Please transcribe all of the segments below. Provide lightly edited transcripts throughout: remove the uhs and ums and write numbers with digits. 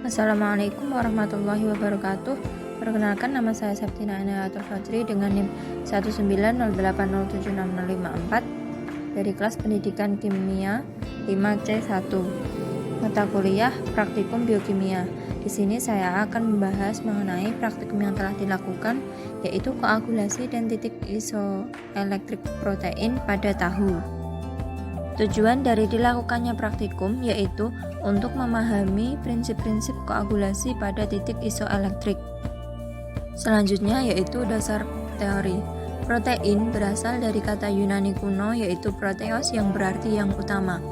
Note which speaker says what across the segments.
Speaker 1: Assalamualaikum warahmatullahi wabarakatuh. Perkenalkan, nama saya Septina Anayatul Fajri dengan NIM 190807654 dari kelas Pendidikan Kimia 5C1. Mata kuliah Praktikum Biokimia. Di sini saya akan membahas mengenai praktikum yang telah dilakukan, yaitu koagulasi dan titik isoelektrik protein pada tahu. Tujuan dari dilakukannya praktikum yaitu untuk memahami prinsip-prinsip koagulasi pada titik isoelektrik. Selanjutnya yaitu dasar teori. Protein berasal dari kata Yunani kuno yaitu proteos yang berarti yang utama.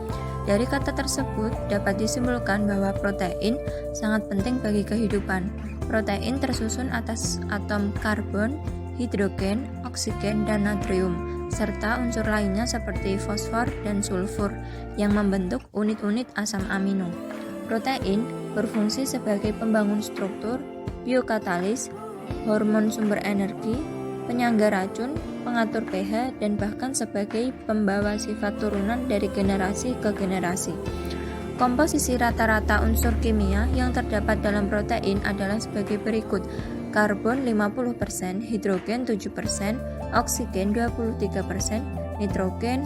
Speaker 1: Dari kata tersebut dapat disimpulkan bahwa protein sangat penting bagi kehidupan. Protein tersusun atas atom karbon, hidrogen, oksigen, dan natrium, serta unsur lainnya seperti fosfor dan sulfur yang membentuk unit-unit asam amino. Protein berfungsi sebagai pembangun struktur, biokatalis, hormon sumber energi, penyangga racun, pengatur pH, dan bahkan sebagai pembawa sifat turunan dari generasi ke generasi. Komposisi rata-rata unsur kimia yang terdapat dalam protein adalah sebagai berikut: karbon 50%, hidrogen 7%, oksigen 23%, nitrogen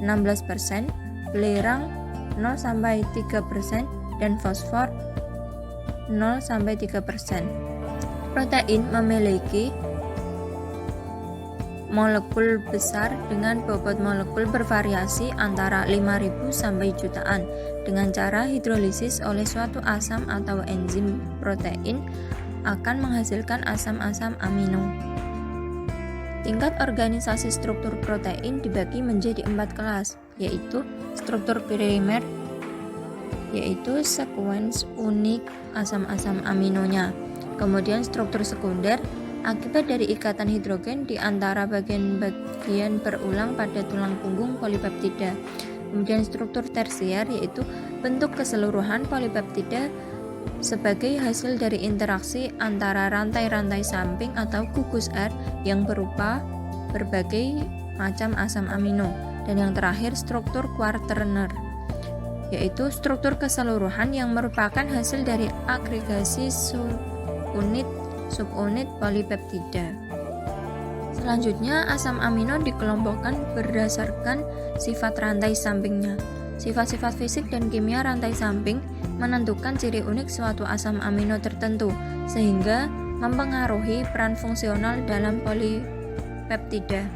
Speaker 1: 16%, belerang 0-3%, dan fosfor 0-3%. Protein memiliki molekul besar dengan bobot molekul bervariasi antara 5.000 sampai jutaan. Dengan cara hidrolisis oleh suatu asam atau enzim, protein akan menghasilkan asam-asam amino. Tingkat organisasi struktur protein dibagi menjadi 4 kelas, yaitu struktur primer, yaitu sekuens unik asam-asam aminonya. Kemudian struktur sekunder, akibat dari ikatan hidrogen di antara bagian-bagian berulang pada tulang punggung polipeptida. Kemudian struktur tersier, yaitu bentuk keseluruhan polipeptida sebagai hasil dari interaksi antara rantai-rantai samping atau gugus R yang berupa berbagai macam asam amino. Dan yang terakhir struktur quaterner, yaitu struktur keseluruhan yang merupakan hasil dari agregasi subunit polipeptida. Selanjutnya, asam amino dikelompokkan berdasarkan sifat rantai sampingnya. Sifat-sifat fisik dan kimia rantai samping menentukan ciri unik suatu asam amino tertentu, sehingga mempengaruhi peran fungsional dalam polipeptida.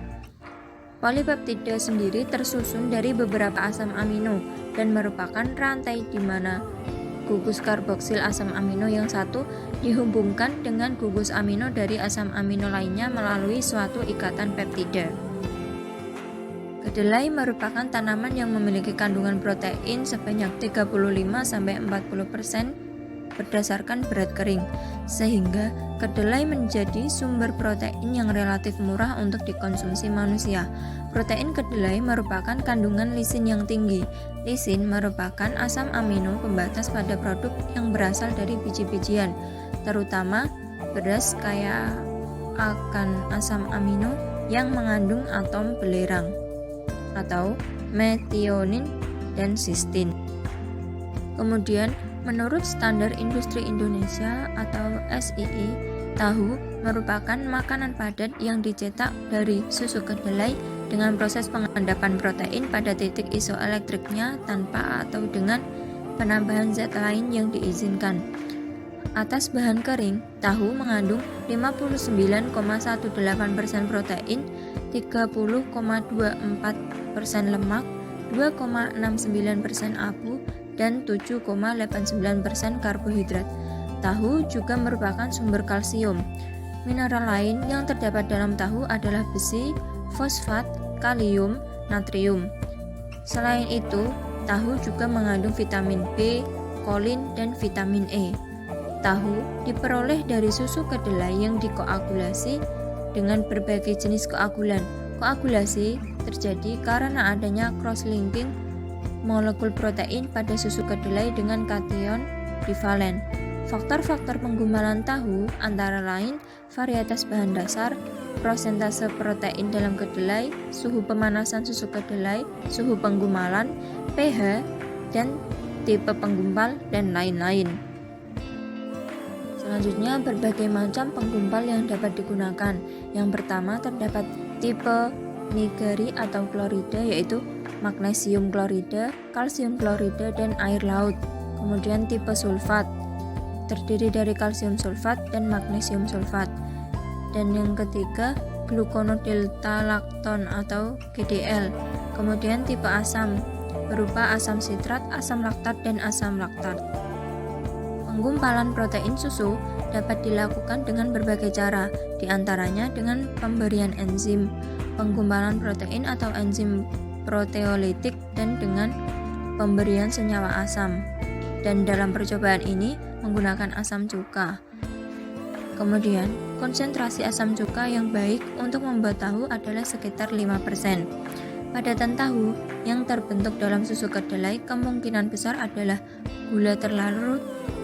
Speaker 1: Polipeptida sendiri tersusun dari beberapa asam amino dan merupakan rantai di mana gugus karboksil asam amino yang satu dihubungkan dengan gugus amino dari asam amino lainnya melalui suatu ikatan peptida. Kedelai merupakan tanaman yang memiliki kandungan protein sebanyak 35-40% berdasarkan berat kering, sehingga kedelai menjadi sumber protein yang relatif murah untuk dikonsumsi manusia. Protein kedelai merupakan kandungan lisin yang tinggi. Lisin merupakan asam amino pembatas pada produk yang berasal dari biji-bijian, terutama beras kaya akan asam amino yang mengandung atom belerang atau metionin dan sistin. Kemudian, menurut Standar Industri Indonesia atau SII, tahu merupakan makanan padat yang dicetak dari susu kedelai dengan proses pengendapan protein pada titik isoelektriknya tanpa atau dengan penambahan zat lain yang diizinkan. Atas bahan kering, tahu mengandung 59,18% protein, 30,24% lemak, 2,69% abu, dan 7,89% karbohidrat. Tahu juga merupakan sumber kalsium. Mineral lain yang terdapat dalam tahu adalah besi, fosfat, kalium, natrium. Selain itu, tahu juga mengandung vitamin B, kolin, dan vitamin E. Tahu diperoleh dari susu kedelai yang dikoagulasi dengan berbagai jenis koagulan. Koagulasi terjadi karena adanya cross-linking molekul protein pada susu kedelai dengan kation divalen. Faktor-faktor penggumpalan tahu antara lain varietas bahan dasar, prosentase protein dalam kedelai, suhu pemanasan susu kedelai, suhu penggumpalan, pH, dan tipe penggumpal, dan lain-lain. Selanjutnya, berbagai macam penggumpal yang dapat digunakan. Yang pertama, terdapat tipe nigari atau klorida, yaitu magnesium klorida, kalsium klorida, dan air laut. Kemudian tipe sulfat, terdiri dari kalsium sulfat dan magnesium sulfat. Dan yang ketiga, gluconodelta-lakton atau GDL. Kemudian tipe asam, berupa asam sitrat, asam laktat, dan asam laktat. Penggumpalan protein susu dapat dilakukan dengan berbagai cara, diantaranya dengan pemberian enzim penggumpalan protein atau enzim proteolitik dan dengan pemberian senyawa asam. Dan dalam percobaan ini menggunakan asam cuka. Kemudian, konsentrasi asam cuka yang baik untuk membuat tahu adalah sekitar 5%. Padatan tahu yang terbentuk dalam susu kedelai kemungkinan besar adalah gula terlarut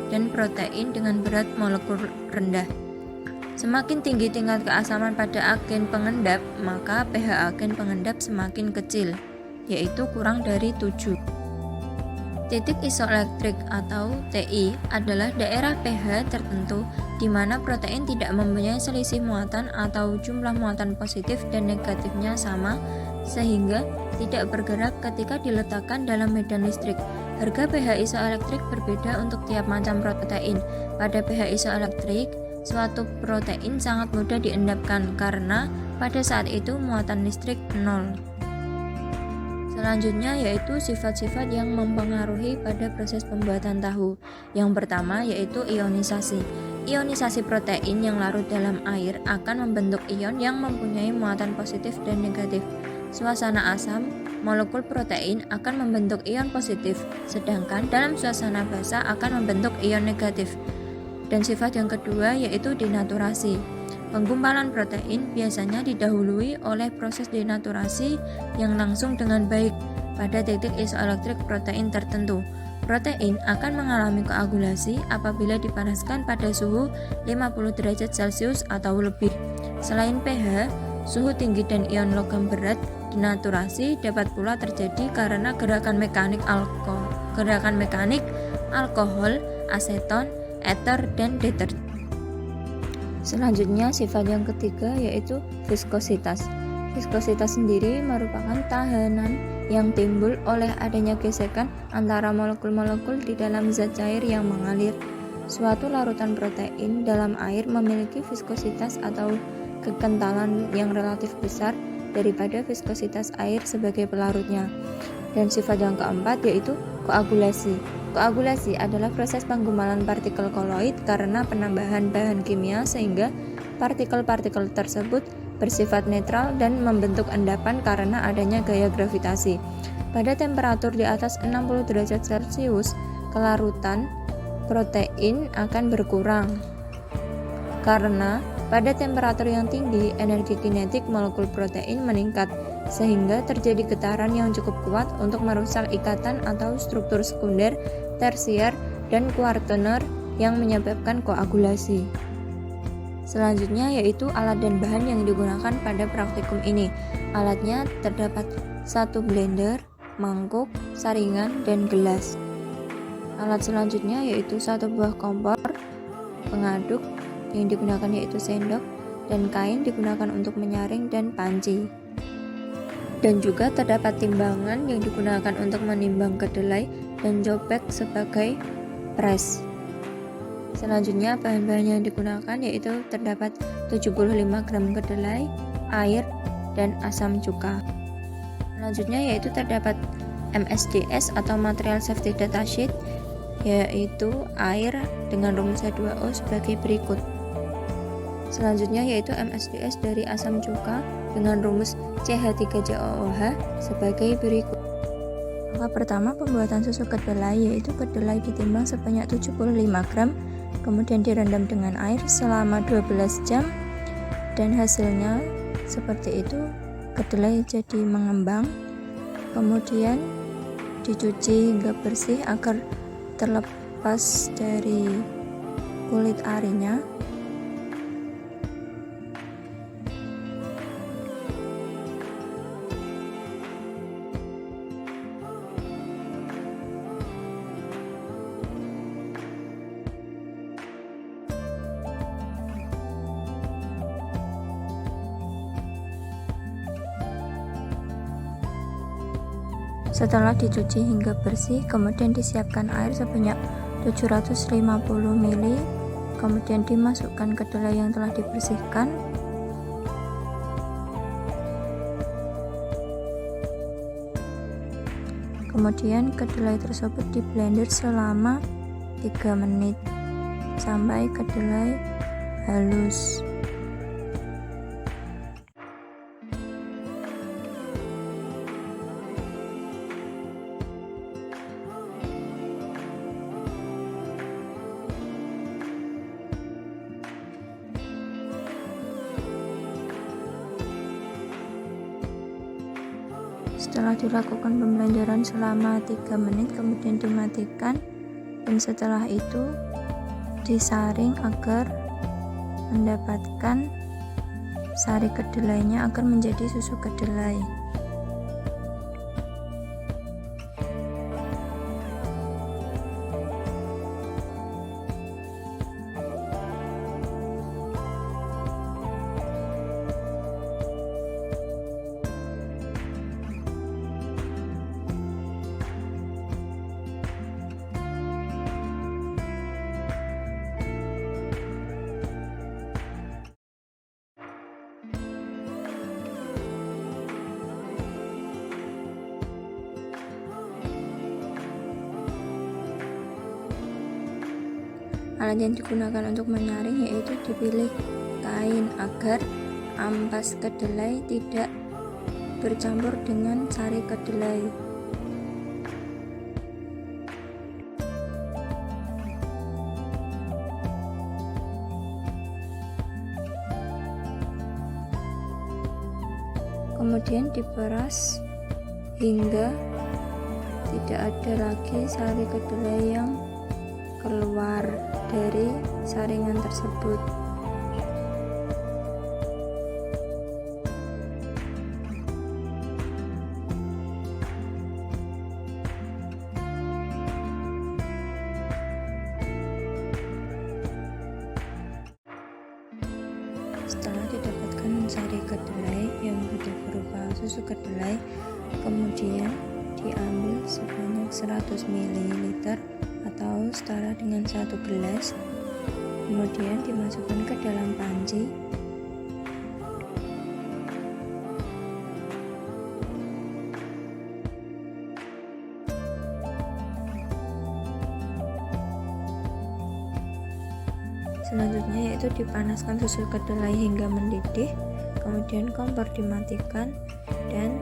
Speaker 1: dan protein dengan berat molekul rendah. Semakin tinggi tingkat keasaman pada agen pengendap, maka pH agen pengendap semakin kecil, yaitu kurang dari 7. Titik isoelektrik atau TI adalah daerah pH tertentu di mana protein tidak mempunyai selisih muatan atau jumlah muatan positif dan negatifnya sama, sehingga tidak bergerak ketika diletakkan dalam medan listrik. Harga pH isoelektrik berbeda untuk tiap macam protein. Pada pH isoelektrik, suatu protein sangat mudah diendapkan karena pada saat itu muatan listrik 0. Selanjutnya yaitu sifat-sifat yang mempengaruhi pada proses pembuatan tahu. Yang pertama yaitu ionisasi. Ionisasi protein yang larut dalam air akan membentuk ion yang mempunyai muatan positif dan negatif. Suasana asam, molekul protein akan membentuk ion positif, sedangkan dalam suasana basa akan membentuk ion negatif. Dan sifat yang kedua yaitu denaturasi. Penggumpalan protein biasanya didahului oleh proses denaturasi yang langsung dengan baik pada titik isoelektrik protein tertentu. Protein akan mengalami koagulasi apabila dipanaskan pada suhu 50 derajat Celcius atau lebih. Selain pH, suhu tinggi dan ion logam berat, denaturasi dapat pula terjadi karena gerakan mekanik alkohol, aseton, eter, dan deterjen. Selanjutnya sifat yang ketiga yaitu viskositas. Viskositas sendiri merupakan tahanan yang timbul oleh adanya gesekan antara molekul-molekul di dalam zat cair yang mengalir. Suatu larutan protein dalam air memiliki viskositas atau kekentalan yang relatif besar daripada viskositas air sebagai pelarutnya. Dan sifat yang keempat yaitu koagulasi. Koagulasi adalah proses penggumpalan partikel koloid karena penambahan bahan kimia sehingga partikel-partikel tersebut bersifat netral dan membentuk endapan karena adanya gaya gravitasi. Pada temperatur di atas 60 derajat Celcius, kelarutan protein akan berkurang. Karena pada temperatur yang tinggi, energi kinetik molekul protein meningkat, sehingga terjadi getaran yang cukup kuat untuk merusak ikatan atau struktur sekunder, tersier, dan kuartener yang menyebabkan koagulasi. Selanjutnya yaitu alat dan bahan yang digunakan pada praktikum ini. Alatnya terdapat satu blender, mangkuk, saringan, dan gelas. Alat selanjutnya yaitu satu buah kompor, pengaduk, yang digunakan yaitu sendok, dan kain digunakan untuk menyaring dan panci. Dan juga terdapat timbangan yang digunakan untuk menimbang kedelai dan cobek sebagai pres. Selanjutnya bahan-bahan yang digunakan yaitu terdapat 75 gram kedelai, air, dan asam cuka. Selanjutnya yaitu terdapat MSDS atau Material Safety Data Sheet, yaitu air dengan rumus H2O sebagai berikut. Selanjutnya yaitu MSDS dari asam cuka dengan rumus CH3COOH sebagai berikut. Langkah pertama pembuatan susu kedelai yaitu kedelai ditimbang sebanyak 75 gram, kemudian direndam dengan air selama 12 jam dan hasilnya seperti itu, kedelai jadi mengembang, kemudian dicuci hingga bersih agar terlepas dari kulit arinya. Setelah dicuci hingga bersih, kemudian disiapkan air sebanyak 750 ml, kemudian dimasukkan kedelai yang telah dibersihkan. Kemudian kedelai tersebut di blender selama 3 menit sampai kedelai halus. Setelah dilakukan pemblenderan selama 3 menit, kemudian dimatikan, dan setelah itu disaring agar mendapatkan sari kedelainya agar menjadi susu kedelai. Alat yang digunakan untuk menyaring yaitu dipilih kain agar ampas kedelai tidak bercampur dengan sari kedelai. Kemudian diperas hingga tidak ada lagi sari kedelai yang keluar dari saringan tersebut. Setelah didapatkan sari kedelai yang sudah berupa susu kedelai, kemudian diambil sebanyak 100 ml atau setara dengan 1 gelas, kemudian dimasukkan ke dalam panci. Selanjutnya yaitu dipanaskan susu kedelai hingga mendidih, kemudian kompor dimatikan dan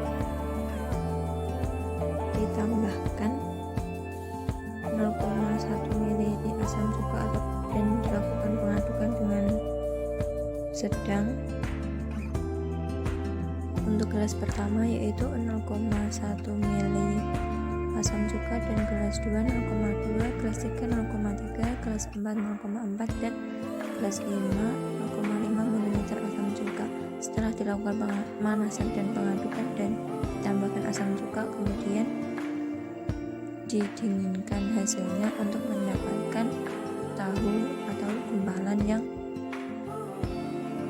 Speaker 1: ditambahkan 0,1 ml asam cuka dan dilakukan pengadukan dengan sedang. Untuk gelas pertama yaitu 0,1 ml asam cuka dan gelas 2 0,2, gelas 3 0,3, gelas 4 0,4 dan gelas 5 0,5 ml asam cuka. Setelah dilakukan pemanasan dan pengadukan dan ditambahkan asam cuka, kemudian didinginkan hasilnya untuk mendapatkan tahu atau gumpalan yang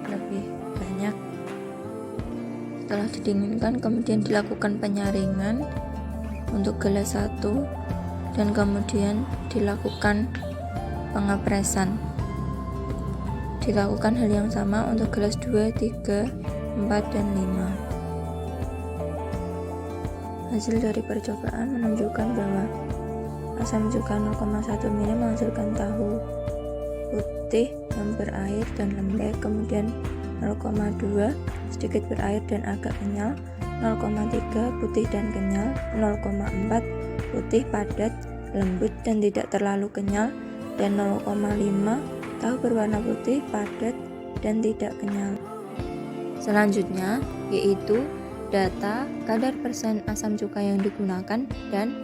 Speaker 1: lebih banyak. Setelah didinginkan, kemudian dilakukan penyaringan untuk gelas 1 dan kemudian dilakukan pengepresan. Dilakukan hal yang sama untuk gelas 2, 3, 4 dan 5. Hasil dari percobaan menunjukkan bahwa asam cuka 0,1 ml menghasilkan tahu putih yang berair dan lembek, kemudian 0,2 sedikit berair dan agak kenyal, 0,3 putih dan kenyal, 0,4 putih padat lembut dan tidak terlalu kenyal, dan 0,5 tahu berwarna putih padat dan tidak kenyal. Selanjutnya yaitu data kadar persen asam cuka yang digunakan dan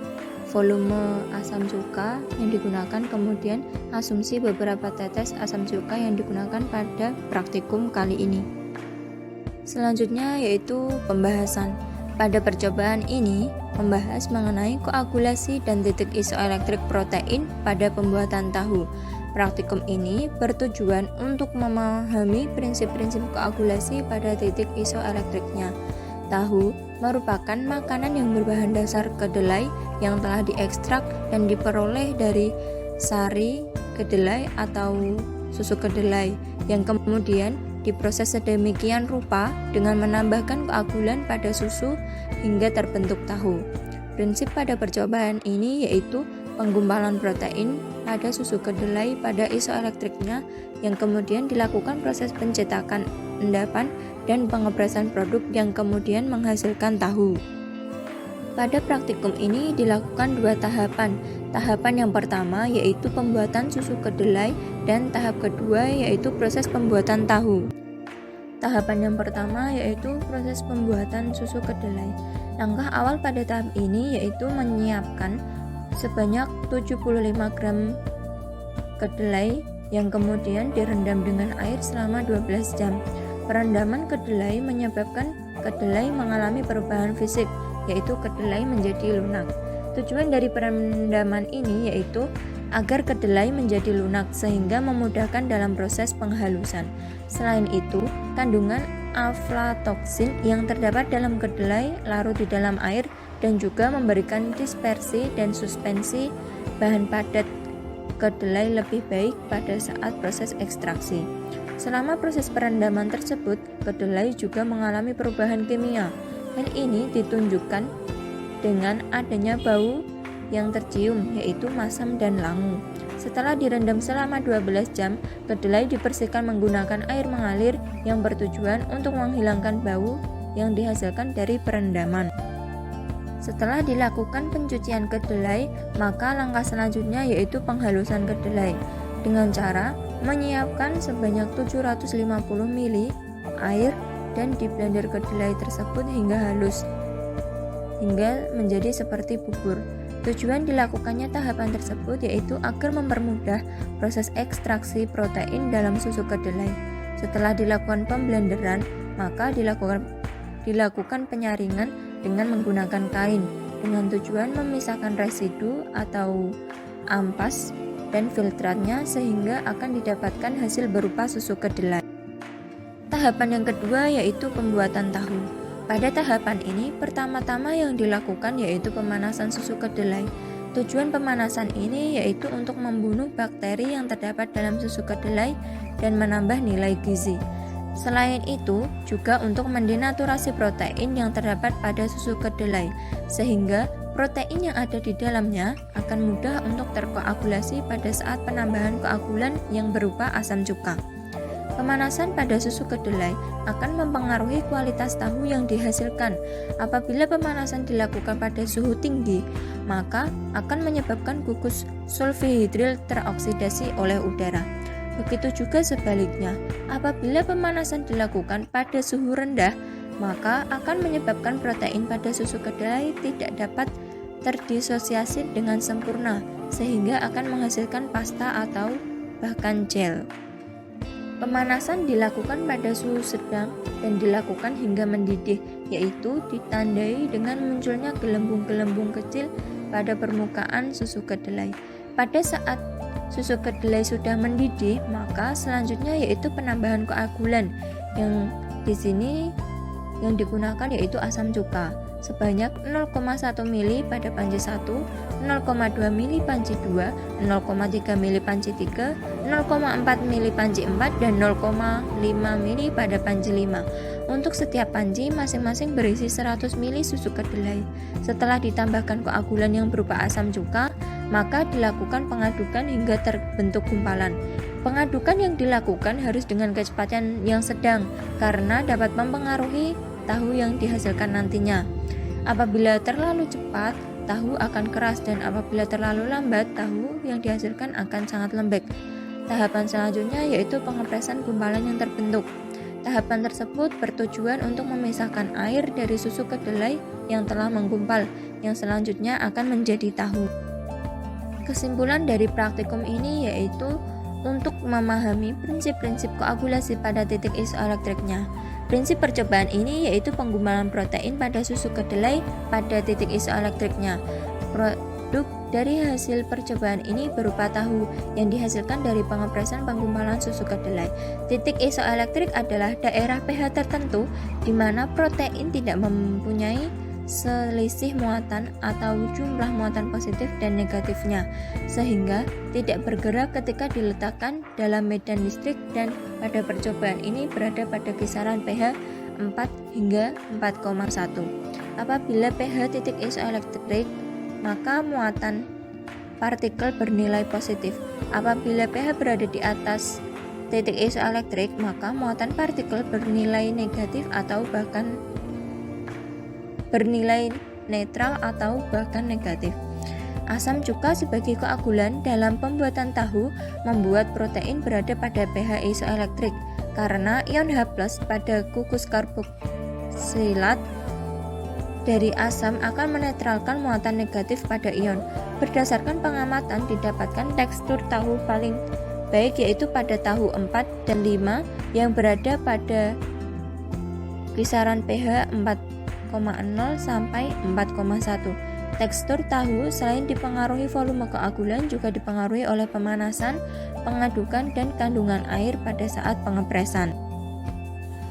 Speaker 1: volume asam cuka yang digunakan, kemudian asumsi beberapa tetes asam cuka yang digunakan pada praktikum kali ini. Selanjutnya yaitu pembahasan. Pada percobaan ini membahas mengenai koagulasi dan titik isoelektrik protein pada pembuatan tahu. Praktikum ini bertujuan untuk memahami prinsip-prinsip koagulasi pada titik isoelektriknya. Tahu merupakan makanan yang berbahan dasar kedelai yang telah diekstrak dan diperoleh dari sari kedelai atau susu kedelai yang kemudian diproses sedemikian rupa dengan menambahkan keagulan pada susu hingga terbentuk tahu. Prinsip pada percobaan ini yaitu penggumpalan protein pada susu kedelai pada isoelektriknya yang kemudian dilakukan proses pencetakan, endapan, dan pengepresan produk yang kemudian menghasilkan tahu. Pada praktikum ini dilakukan 2 tahapan. Tahapan yang pertama yaitu pembuatan susu kedelai dan tahap kedua yaitu proses pembuatan tahu. Tahapan yang pertama yaitu proses pembuatan susu kedelai. Langkah awal pada tahap ini yaitu menyiapkan sebanyak 75 gram kedelai yang kemudian direndam dengan air selama 12 jam. Perendaman kedelai menyebabkan kedelai mengalami perubahan fisik, yaitu kedelai menjadi lunak. Tujuan dari perendaman ini yaitu agar kedelai menjadi lunak sehingga memudahkan dalam proses penghalusan. Selain itu, kandungan aflatoksin yang terdapat dalam kedelai larut di dalam air dan juga memberikan dispersi dan suspensi bahan padat kedelai lebih baik pada saat proses ekstraksi. Selama proses perendaman tersebut, kedelai juga mengalami perubahan kimia. Hal ini ditunjukkan dengan adanya bau yang tercium, yaitu masam dan langu. Setelah direndam selama 12 jam, kedelai dibersihkan menggunakan air mengalir yang bertujuan untuk menghilangkan bau yang dihasilkan dari perendaman. Setelah dilakukan pencucian kedelai, maka langkah selanjutnya yaitu penghalusan kedelai dengan cara menyiapkan sebanyak 750 ml air dan diblender kedelai tersebut hingga halus, hingga menjadi seperti bubur. Tujuan dilakukannya tahapan tersebut yaitu agar mempermudah proses ekstraksi protein dalam susu kedelai. Setelah dilakukan pemblenderan, maka dilakukan penyaringan dengan menggunakan kain dengan tujuan memisahkan residu atau ampas dan filtratnya sehingga akan didapatkan hasil berupa susu kedelai. Tahapan yang kedua yaitu pembuatan tahu. Pada tahapan ini pertama-tama yang dilakukan yaitu pemanasan susu kedelai. Tujuan pemanasan ini yaitu untuk membunuh bakteri yang terdapat dalam susu kedelai dan menambah nilai gizi. Selain itu, juga untuk mendenaturasi protein yang terdapat pada susu kedelai, sehingga protein yang ada di dalamnya akan mudah untuk terkoagulasi pada saat penambahan koagulan yang berupa asam cuka. Pemanasan pada susu kedelai akan mempengaruhi kualitas tahu yang dihasilkan. Apabila pemanasan dilakukan pada suhu tinggi, maka akan menyebabkan gugus sulfihidril teroksidasi oleh udara. Begitu juga sebaliknya, apabila pemanasan dilakukan pada suhu rendah, maka akan menyebabkan protein pada susu kedelai tidak dapat terdisosiasi dengan sempurna, sehingga akan menghasilkan pasta atau bahkan gel. Pemanasan dilakukan pada suhu sedang dan dilakukan hingga mendidih, yaitu ditandai dengan munculnya gelembung-gelembung kecil pada permukaan susu kedelai. Pada saat susu kedelai sudah mendidih, maka selanjutnya yaitu penambahan koagulan yang di sini yang digunakan yaitu asam cuka sebanyak 0,1 ml pada panci 1, 0,2 ml panci 2, 0,3 ml panci 3, 0,4 ml panci 4 dan 0,5 ml pada panci 5. Untuk setiap panci masing-masing berisi 100 ml susu kedelai. Setelah ditambahkan koagulan yang berupa asam cuka, maka dilakukan pengadukan hingga terbentuk gumpalan. Pengadukan yang dilakukan harus dengan kecepatan yang sedang karena dapat mempengaruhi tahu yang dihasilkan nantinya. Apabila terlalu cepat, tahu akan keras dan apabila terlalu lambat, tahu yang dihasilkan akan sangat lembek. Tahapan selanjutnya yaitu pengepresan gumpalan yang terbentuk. Tahapan tersebut bertujuan untuk memisahkan air dari susu kedelai yang telah menggumpal, yang selanjutnya akan menjadi tahu. Kesimpulan dari praktikum ini yaitu untuk memahami prinsip-prinsip koagulasi pada titik isoelektriknya. Prinsip percobaan ini yaitu penggumpalan protein pada susu kedelai pada titik isoelektriknya. Produk dari hasil percobaan ini berupa tahu yang dihasilkan dari pengepresan penggumpalan susu kedelai. Titik isoelektrik adalah daerah pH tertentu di mana protein tidak mempunyai selisih muatan atau jumlah muatan positif dan negatifnya, sehingga tidak bergerak ketika diletakkan dalam medan listrik dan pada percobaan ini berada pada kisaran pH 4 hingga 4,1. Apabila pH titik isoelektrik, maka muatan partikel bernilai positif. Apabila pH berada di atas titik isoelektrik, maka muatan partikel bernilai negatif atau bahkan bernilai netral atau bahkan negatif. Asam cuka sebagai koagulan dalam pembuatan tahu membuat protein berada pada pH isoelektrik karena ion H+ pada kukus karboksilat dari asam akan menetralkan muatan negatif pada ion. Berdasarkan pengamatan didapatkan tekstur tahu paling baik yaitu pada tahu 4 dan 5 yang berada pada kisaran pH 4,0 sampai 4,1. Tekstur tahu selain dipengaruhi volume koagulan juga dipengaruhi oleh pemanasan, pengadukan, dan kandungan air pada saat pengepresan.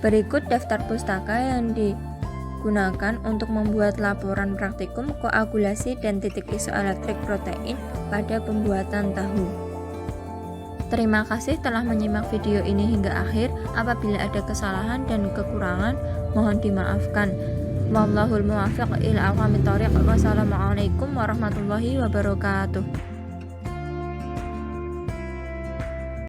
Speaker 1: Berikut daftar pustaka yang digunakan untuk membuat laporan praktikum koagulasi dan titik isoelektrik protein pada pembuatan tahu. Terima kasih telah menyimak video ini hingga akhir. Apabila ada kesalahan dan kekurangan, mohon dimaafkan. Wallahul muwaffiq ila aqwamit thoriq. Wassalamualaikum warahmatullahi wabarakatuh.